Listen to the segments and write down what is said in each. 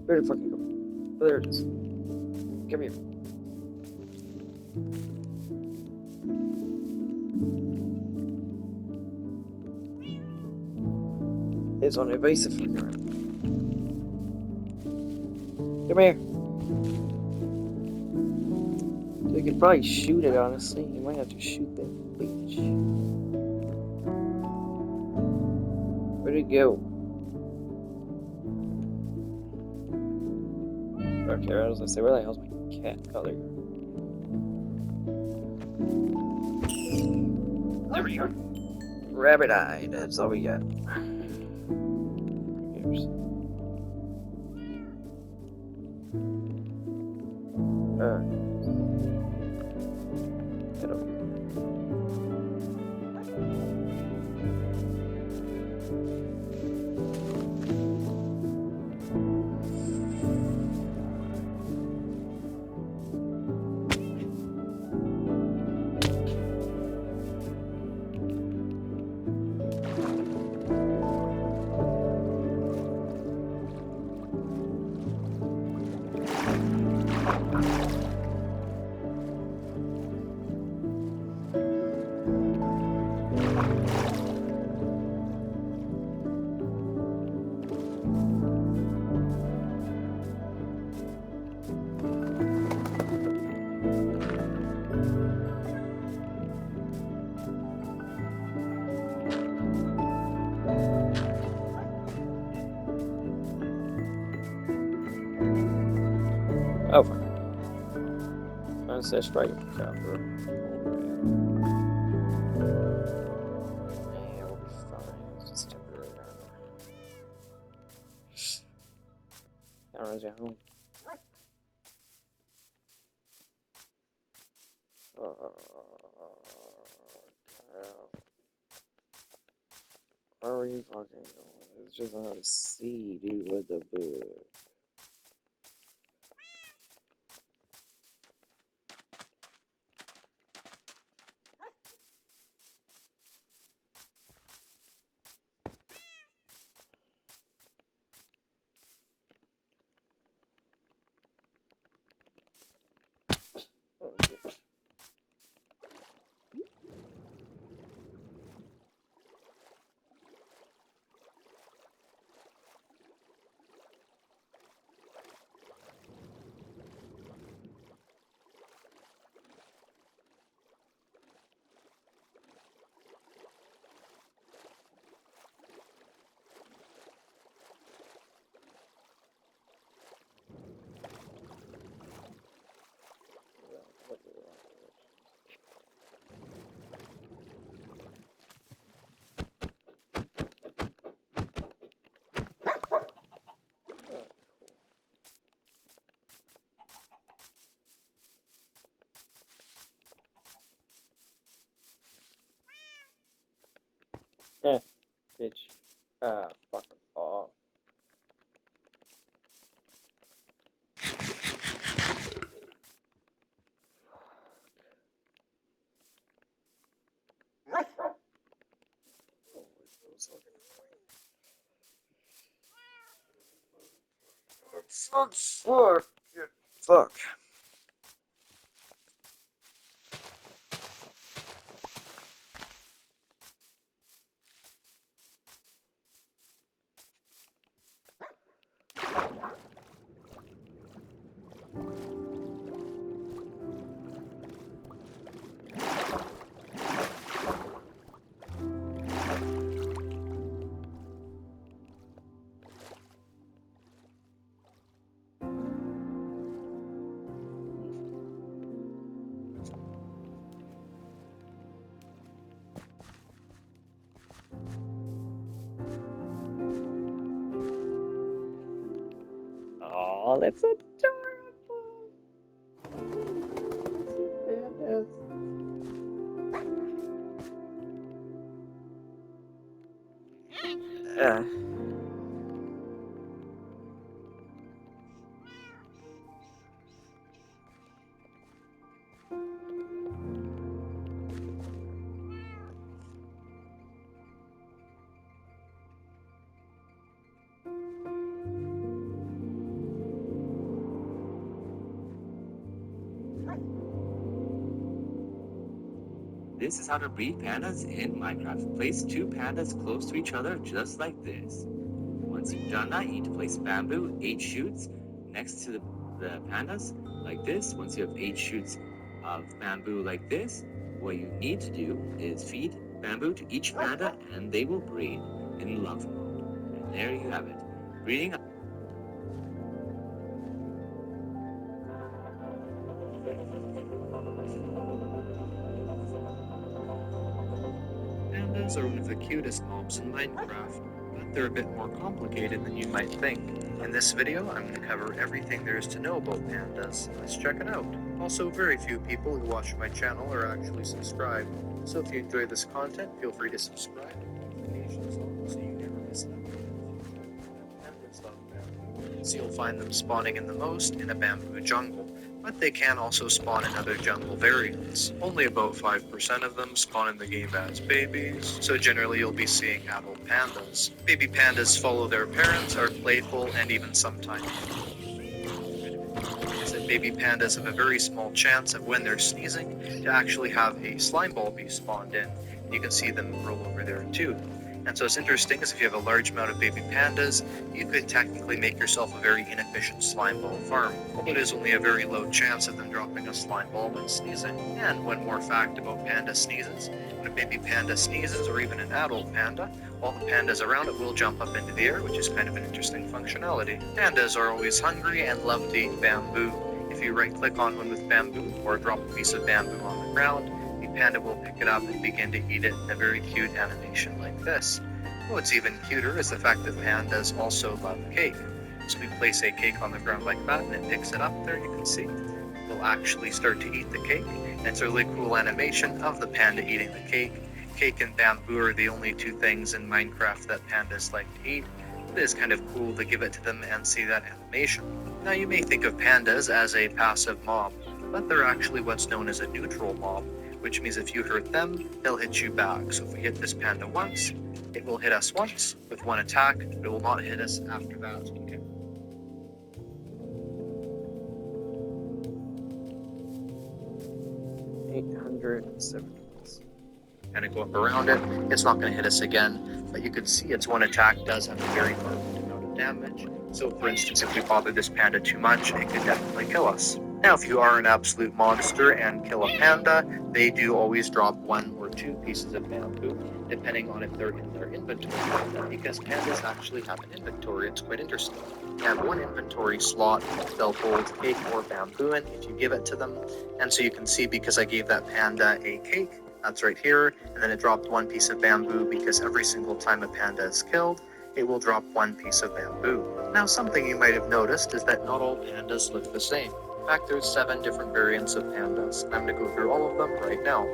Where the fucking go? Oh, there it is. Come here. It's on evasive fucking around. Come here. You could probably shoot it, honestly. You might have to shoot that bitch. Where'd it go? Okay, I was gonna say, where the hell's my cat? Oh, there you go. There we go. Rabbit eye, that's all we got. Here's. Get over here. Oh, fuck. Trying to set straight. Yeah, we'll be fine. It's just temporary. Cameras at home. Where are you fucking going? It's just another C, dude. What the fuck? Eh, bitch. Ah, fuck off. Fuck. Fuck. Oh, that's adorable. Yeah. this is how to breed pandas in Minecraft. Place 2 pandas close to each other just like this. Once you've done that, you need to place bamboo, 8 shoots, next to the pandas, like this. Once you have 8 shoots of bamboo like this, what you need to do is feed bamboo to each panda and they will breed in love mode. And there you have it. Breeding Pandas are one of the cutest mobs in Minecraft, but they're a bit more complicated than you might think. In this video, I'm going to cover everything there is to know about pandas. Let's check it out. Also, very few people who watch my channel are actually subscribed, so if you enjoy this content, feel free to subscribe and notifications on so you never miss an update. Pandas love bamboo, so you'll find them spawning in the most in a bamboo jungle, but they can also spawn in other jungle variants. Only about 5% of them spawn in the game as babies, so generally you'll be seeing adult pandas. Baby pandas follow their parents, are playful, and even sometimes is that baby pandas have a very small chance of when they're sneezing to actually have a slime ball be spawned in. You can see them roll over there too. And so it's interesting is if you have a large amount of baby pandas, you could technically make yourself a very inefficient slime ball farm. It is only a very low chance of them dropping a slime ball when sneezing. And one more fact about panda sneezes, when a baby panda sneezes or even an adult panda, all the pandas around it will jump up into the air, which is kind of an interesting functionality. Pandas are always hungry and love to eat bamboo. If you right click on one with bamboo or drop a piece of bamboo on the ground, the panda will pick it up and begin to eat it in a very cute animation like this. What's even cuter is the fact that pandas also love cake. So we place a cake on the ground like that and it picks it up there, you can see. It will actually start to eat the cake, and it's a really cool animation of the panda eating the cake. Cake and bamboo are the only 2 things in Minecraft that pandas like to eat. It is kind of cool to give it to them and see that animation. Now you may think of pandas as a passive mob, but they're actually what's known as a neutral mob, which means if you hurt them, they'll hit you back. So if we hit this panda once, it will hit us once with 1 attack, but it will not hit us after that. Okay. 870. Kind of go up around it, it's not going to hit us again, but you can see its 1 attack does have a very potent amount of damage. So for instance, if we bother this panda too much, it could definitely kill us. Now if you are an absolute monster and kill a panda, they do always drop 1 or 2 pieces of bamboo, depending on if they're in their inventory, because pandas actually have an inventory. It's quite interesting. They have 1 inventory slot they'll hold cake or bamboo in if you give it to them. And so you can see, because I gave that panda a cake, that's right here, and then it dropped 1 piece of bamboo, because every single time a panda is killed, it will drop 1 piece of bamboo. Now something you might have noticed is that not all pandas look the same. In fact, there's 7 different variants of pandas. I'm going to go through all of them right now.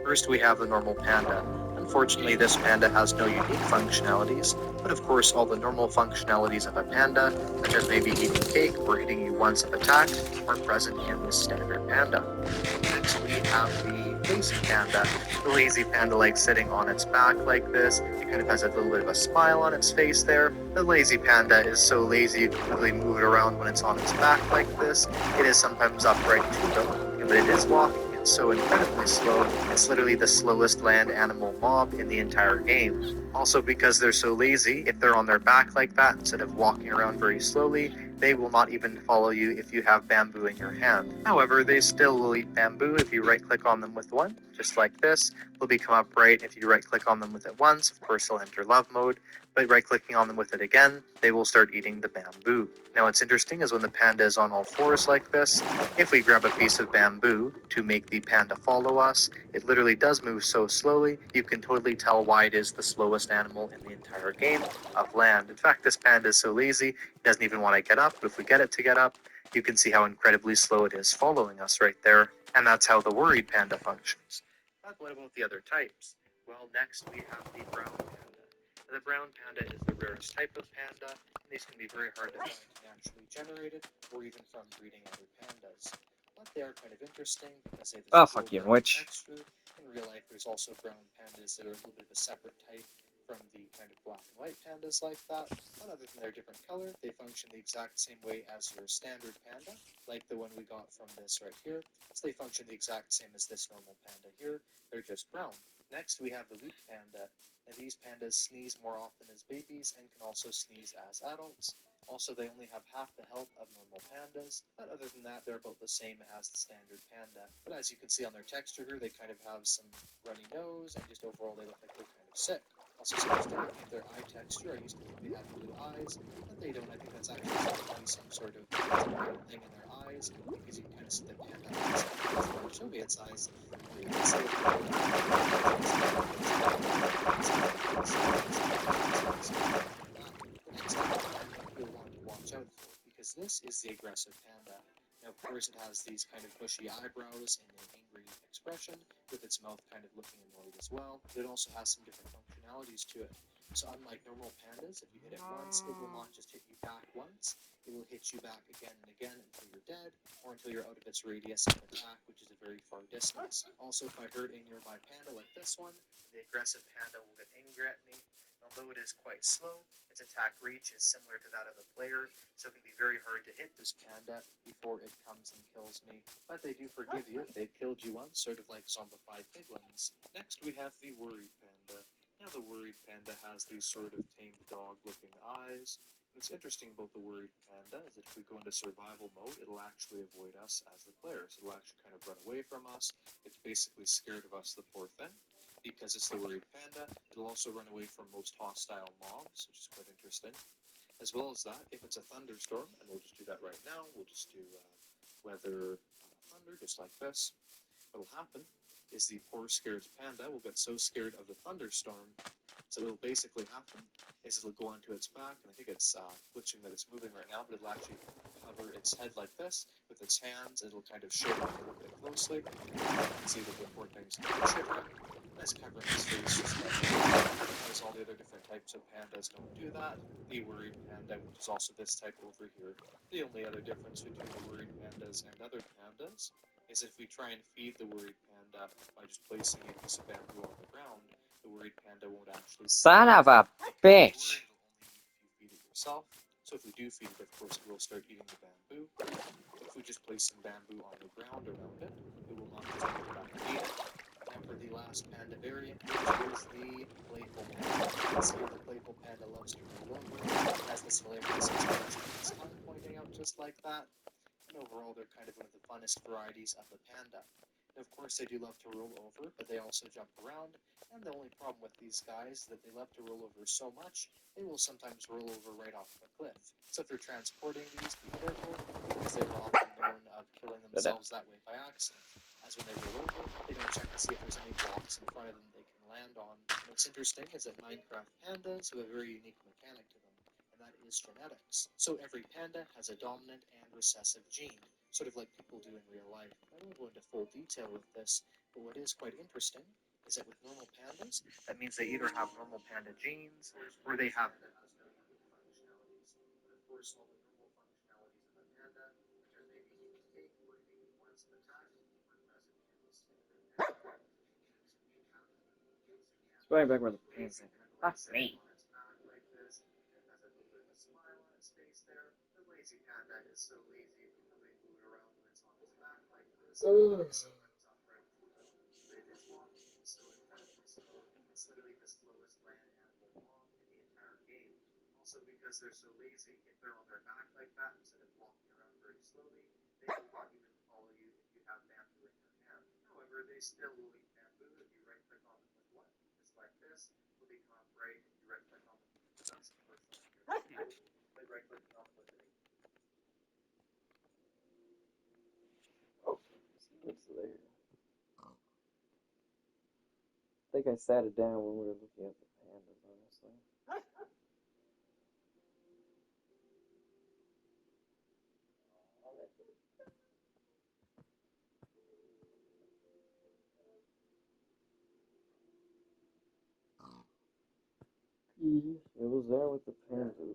First, we have the normal panda. Unfortunately, this panda has no unique functionalities, but of course all the normal functionalities of a panda, such as maybe eating cake or hitting you once if attacked, are present in the standard panda. Next, we have the lazy panda. The lazy panda likes sitting on its back like this. It kind of has a little bit of a smile on its face there. The lazy panda is so lazy you can really move it around when it's on its back like this. It is sometimes upright too though, but it is walking. It's so incredibly slow. It's literally the slowest land animal mob in the entire game. Also, because they're so lazy, if they're on their back like that instead of walking around very slowly, they will not even follow you if you have bamboo in your hand. However, they still will eat bamboo if you right click on them with 1, just like this. They'll become upright. If you right click on them with it once, of course they'll enter love mode, but right clicking on them with it again, they will start eating the bamboo. Now what's interesting is when the panda is on all 4s like this, if we grab a piece of bamboo to make the panda follow us, it literally does move so slowly, you can totally tell why it is the slowest animal in the entire game of land. In fact, this panda is so lazy, it doesn't even want to get up, but if we get it to get up, you can see how incredibly slow it is following us right there, and that's how the worried panda functions. But what about the other types? Well, next we have the brown panda. The brown panda is the rarest type of panda, and these can be very hard to find naturally generated, or even from breeding other pandas. But they are kind of interesting because they have this Fuck you, brown witch. texture. In real life, there's also brown pandas that are a little bit of a separate type from the kind of black and white pandas like that. But other than their different color, they function the exact same way as your standard panda, like the one we got from this right here. So they function the exact same as this normal panda here. They're just brown. Next, we have the Luke panda. And these pandas sneeze more often as babies and can also sneeze as adults. Also, they only have half the health of normal pandas, but other than that, they're about the same as the standard panda. But as you can see on their texture here, they kind of have some runny nose, and just overall, they look like they're kind of sick. Also, supposed to look at their eye texture. I used to think they had blue eyes, but they don't. I think that's actually probably some sort of thing in their eyes, because you can kind of see the panda eyes. Show me its eyes. You can see you'll want to watch out for, because this is the aggressive panda. Now, of course, it has these kind of bushy eyebrows and an angry expression, with its mouth kind of looking annoyed as well. It also has some different functionalities to it. So unlike normal pandas, if you hit it once, it will not just hit you back once. It will hit you back again and again until you're dead, or until you're out of its radius of attack, which is a very far distance. Also, if I hurt a nearby panda like this one, the aggressive panda will get angry at me. Although it is quite slow, its attack reach is similar to that of a player, so it can be very hard to hit this panda before it comes and kills me. But they do forgive you if they've killed you once, sort of like zombified piglins. Next, we have the worried panda. Now, the worried panda has these sort of tame dog-looking eyes. What's interesting about the worried panda is that if we go into survival mode, it'll actually avoid us as the players. It'll actually kind of run away from us. It's basically scared of us, the poor thing. Because it's the worried panda, it'll also run away from most hostile mobs, which is quite interesting. As well as that, if it's a thunderstorm, and we'll just do that right now, we'll just do weather thunder, just like this. What'll happen is the poor scared panda will get so scared of the thunderstorm, so what'll basically happen is it'll go onto its back, and I think it's glitching that it's moving right now, but it'll actually cover its head like this with its hands, and it'll kind of shake it a little bit closely. You can see that the poor thing's kind of shivering, and it's covering its face just like that. Because all the other different types of pandas don't do that. The worried panda, which is also this type over here. The only other difference between the worried pandas and other pandas is if we try and feed the worried panda by just placing a piece of bamboo on the ground, the worried panda won't actually. Son of a bitch! It'll only eat if you feed it yourself. So if we do feed it, of course, it will start eating the bamboo. If we just place some bamboo on the ground around it, it will not just take it back and eat it. And for the last panda variant, which is the playful panda. You can see the playful panda loves to roll over. It has this hilarious expression with its tongue pointing out just like that. And overall, they're kind of one of the funnest varieties of the panda. And of course, they do love to roll over, but they also jump around. And the only problem with these guys is that they love to roll over so much, they will sometimes roll over right off of a cliff. So if you're transporting these, be careful, because they are often known of killing themselves that way by accident. As when they roll over, they don't check to see if there's any blocks in front of them they can land on. And what's interesting is that Minecraft pandas have a very unique mechanic to them, and that is genetics. So every panda has a dominant and recessive gene, sort of like people do in real life. I won't go into full detail with this, but what is quite interesting is that with normal pandas, that means they either have normal panda genes or they have functionalities. But of course, all the normal functionalities of a panda, which are maybe eating cake or maybe once of attack, are present in the standard panda. Going back where the pants are. Fuck me. Like this, it has a little bit of a smile on its face there. The lazy panda is so lazy, it can really move it around when it's on its back like this. So it is walking, so it kind of slow. It's literally the slowest land animal walk in the entire game. Also, because they're so lazy, if they're on their back like that, instead of walking around very slowly, they will not even follow you if you have bamboo in your hand. However, they still will eat bamboo if you right click on them with one, just like this. Will become upright if you right click on them. That's the first one here. Like right clicking on them with an What's there? I think I sat it down when we were looking at the pandas, honestly. It was there with the pandas.